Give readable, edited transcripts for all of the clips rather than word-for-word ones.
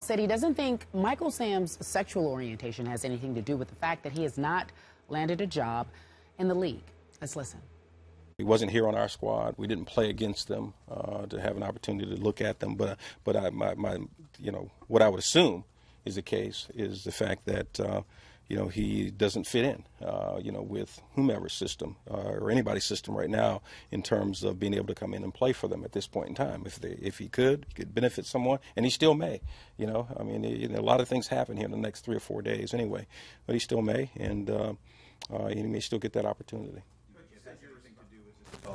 said he doesn't think Michael Sam's sexual orientation has anything to do with the fact that he has not landed a job in the league. Let's listen. He wasn't here on our squad. We didn't play against them to have an opportunity to look at them. But what I would assume is the case is the fact that he doesn't fit in with whomever's system or anybody's system right now in terms of being able to come in and play for them at this point in time. If he could benefit someone, and he still may. A lot of things happen here in the next 3 or 4 days anyway, but he still may, and he may still get that opportunity.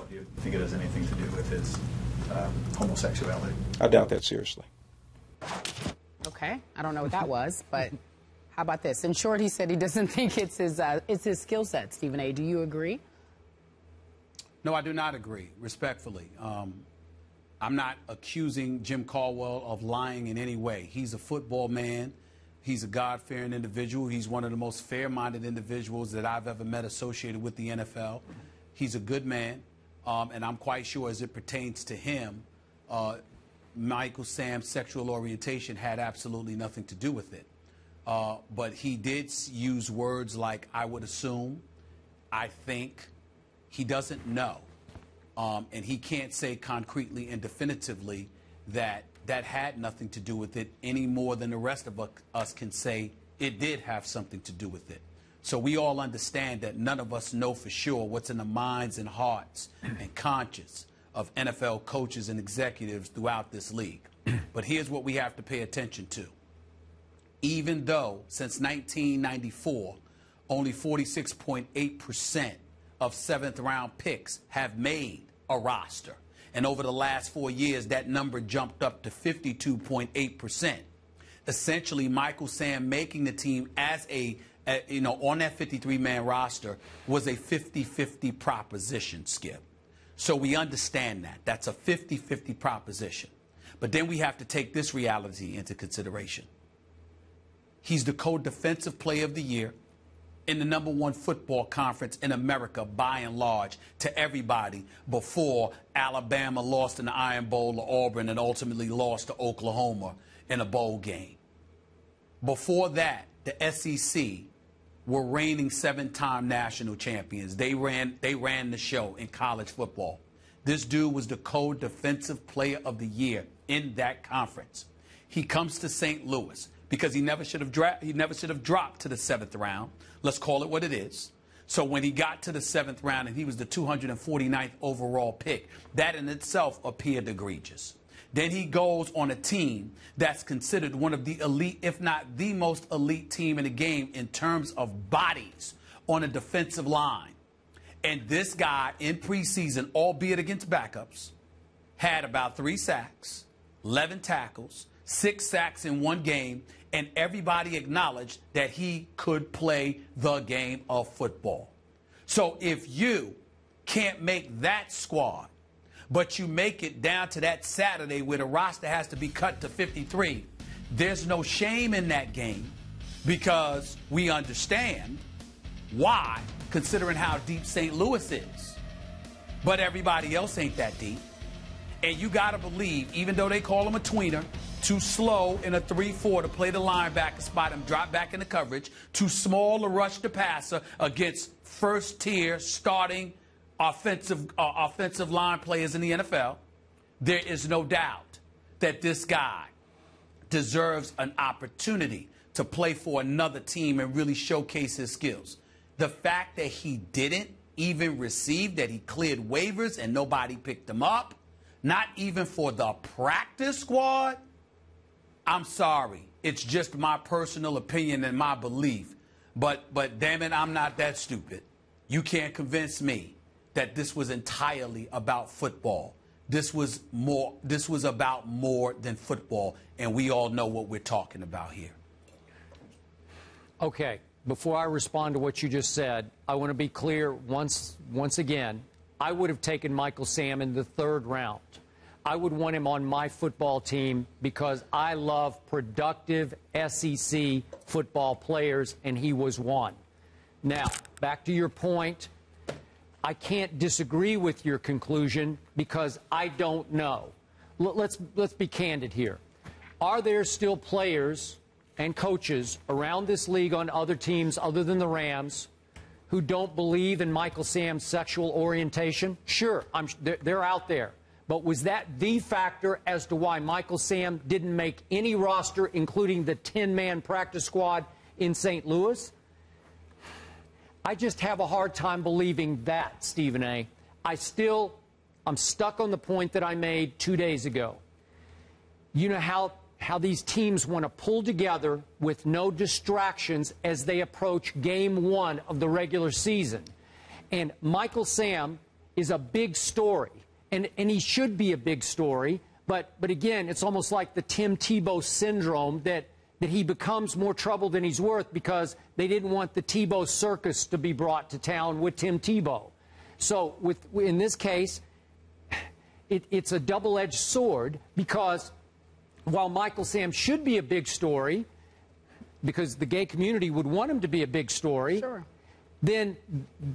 Do you think it has anything to do with his homosexuality? I doubt that seriously. Okay, I don't know what that was, but how about this? In short, he said he doesn't think it's his skill set. Stephen A., do you agree? No, I do not agree, respectfully. I'm not accusing Jim Caldwell of lying in any way. He's a football man. He's a God-fearing individual. He's one of the most fair-minded individuals that I've ever met associated with the NFL. He's a good man. And I'm quite sure as it pertains to him, Michael Sam's sexual orientation had absolutely nothing to do with it. But he did use words like, I would assume, I think. He doesn't know. And he can't say concretely and definitively that that had nothing to do with it any more than the rest of us can say it did have something to do with it. So we all understand that none of us know for sure what's in the minds and hearts and conscience of NFL coaches and executives throughout this league. But here's what we have to pay attention to. Even though since 1994, only 46.8% of seventh-round picks have made a roster. And over the last 4 years, that number jumped up to 52.8%. Essentially, Michael Sam making the team as on that 53-man roster was a 50-50 proposition, Skip. So we understand that. That's a 50-50 proposition. But then we have to take this reality into consideration. He's the co-defensive player of the year in the #1 football conference in America, by and large, to everybody before Alabama lost in the Iron Bowl to Auburn and ultimately lost to Oklahoma in a bowl game. Before that, the SEC were reigning 7-time national champions. They ran the show in college football. This dude was the co-defensive player of the year in that conference. He comes to St. Louis because he never should have dropped to the 7th round. Let's call it what it is. So when he got to the 7th round and he was the 249th overall pick, that in itself appeared egregious. Then he goes on a team that's considered one of the elite, if not the most elite team in the game in terms of bodies on a defensive line. And this guy in preseason, albeit against backups, had about 3 sacks, 11 tackles, 6 sacks in 1 game, and everybody acknowledged that he could play the game of football. So if you can't make that squad, but you make it down to that Saturday where the roster has to be cut to 53, there's no shame in that game because we understand why, considering how deep St. Louis is. But everybody else ain't that deep. And you got to believe, even though they call him a tweener, too slow in a 3-4 to play the linebacker spot and drop back into coverage, too small to rush the passer against first-tier starting offensive line players in the NFL, there is no doubt that this guy deserves an opportunity to play for another team and really showcase his skills. The fact that he didn't even receive, that he cleared waivers and nobody picked him up, not even for the practice squad, I'm sorry. It's just my personal opinion and my belief. But damn it, I'm not that stupid. You can't convince me that this was entirely about football. This was about more than football, and we all know what we're talking about here. Okay, before I respond to what you just said, I want to be clear once again. I would have taken Michael Sam in the 3rd round. I would want him on my football team because I love productive SEC football players, and he was one. Now, back to your point. I can't disagree with your conclusion because I don't know. Let's be candid here. are there still players and coaches around this league on other teams other than the Rams who don't believe in Michael Sam's sexual orientation? Sure, they're out there. But was that the factor as to why Michael Sam didn't make any roster, including the 10-man practice squad in St. Louis? I just have a hard time believing that, Stephen A. I'm stuck on the point that I made 2 days ago. You know how these teams want to pull together with no distractions as they approach game 1 of the regular season. And Michael Sam is a big story. And he should be a big story, but again, it's almost like the Tim Tebow syndrome that he becomes more trouble than he's worth because they didn't want the Tebow circus to be brought to town with Tim Tebow. So in this case, it's a double-edged sword because while Michael Sam should be a big story, because the gay community would want him to be a big story, sure, then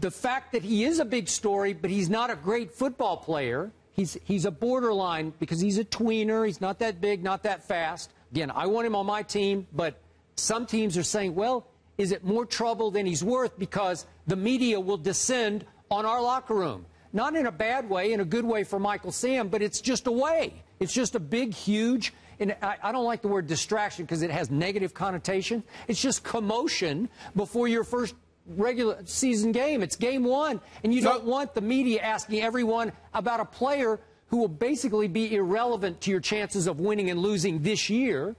the fact that he is a big story, but he's not a great football player, he's a borderline because he's a tweener, he's not that big, not that fast. Again, I want him on my team, but some teams are saying, well, is it more trouble than he's worth because the media will descend on our locker room? Not in a bad way, in a good way for Michael Sam, but it's just a way. It's just a big, huge, and I don't like the word distraction because it has negative connotation. It's just commotion before your first regular season game. It's game 1, and you don't want the media asking everyone about a player who will basically be irrelevant to your chances of winning and losing this year,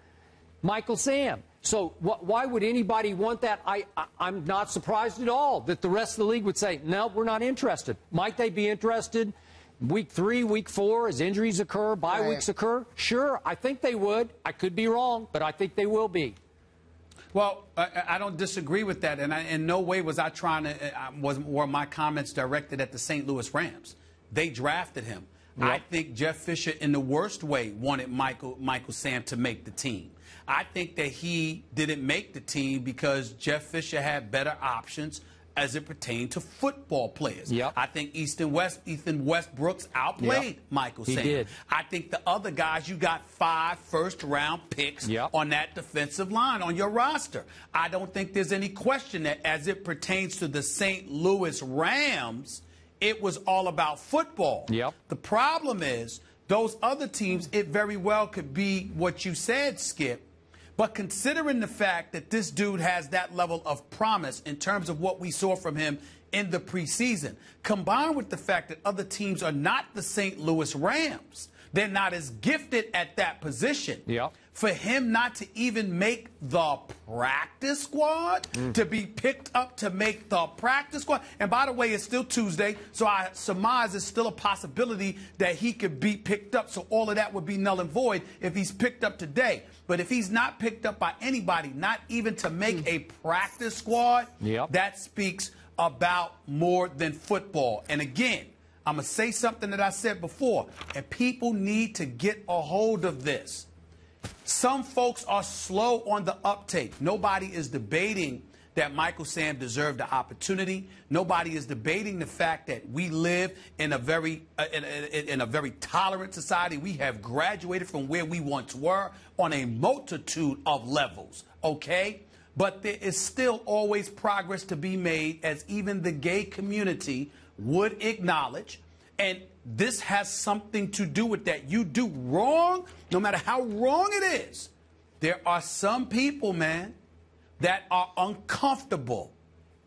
Michael Sam. So why would anybody want that? I'm not surprised at all that the rest of the league would say, no, we're not interested. Might they be interested week 3, week 4, as injuries occur, bye weeks occur? Sure, I think they would. I could be wrong, but I think they will be. Well, I don't disagree with that, and in no way was I trying to were my comments directed at the St. Louis Rams. They drafted him. Yep. I think Jeff Fisher, in the worst way, wanted Michael Sam to make the team. I think that he didn't make the team because Jeff Fisher had better options as it pertained to football players. Yep. I think Ethan Westbrooks outplayed Michael Sam. He did. I think the other guys, you got 5 first-round picks on that defensive line on your roster. I don't think there's any question that as it pertains to the St. Louis Rams, it was all about football. Yep. The problem is those other teams, it very well could be what you said, Skip. But considering the fact that this dude has that level of promise in terms of what we saw from him in the preseason, combined with the fact that other teams are not the St. Louis Rams, they're not as gifted at that position. Yep. For him not to even make the practice squad, to be picked up to make the practice squad. And by the way, it's still Tuesday, so I surmise it's still a possibility that he could be picked up. So all of that would be null and void if he's picked up today. But if he's not picked up by anybody, not even to make a practice squad, that speaks about more than football. And again, I'm going to say something that I said before, and people need to get a hold of this. Some folks are slow on the uptake. Nobody is debating that Michael Sam deserved the opportunity. Nobody is debating the fact that we live in a very tolerant society. We have graduated from where we once were on a multitude of levels, okay? But there is still always progress to be made, as even the gay community would acknowledge. And this has something to do with that. You do wrong, no matter how wrong it is. There are some people, man, that are uncomfortable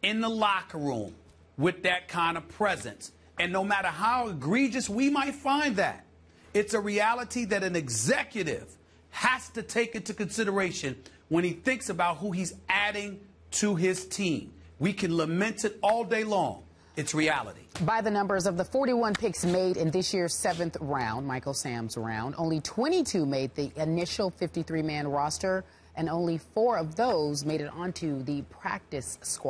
in the locker room with that kind of presence. And no matter how egregious we might find that, it's a reality that an executive has to take into consideration when he thinks about who he's adding to his team. We can lament it all day long. It's reality. By the numbers of the 41 picks made in this year's 7th round, Michael Sam's round, only 22 made the initial 53-man roster, and only 4 of those made it onto the practice squad.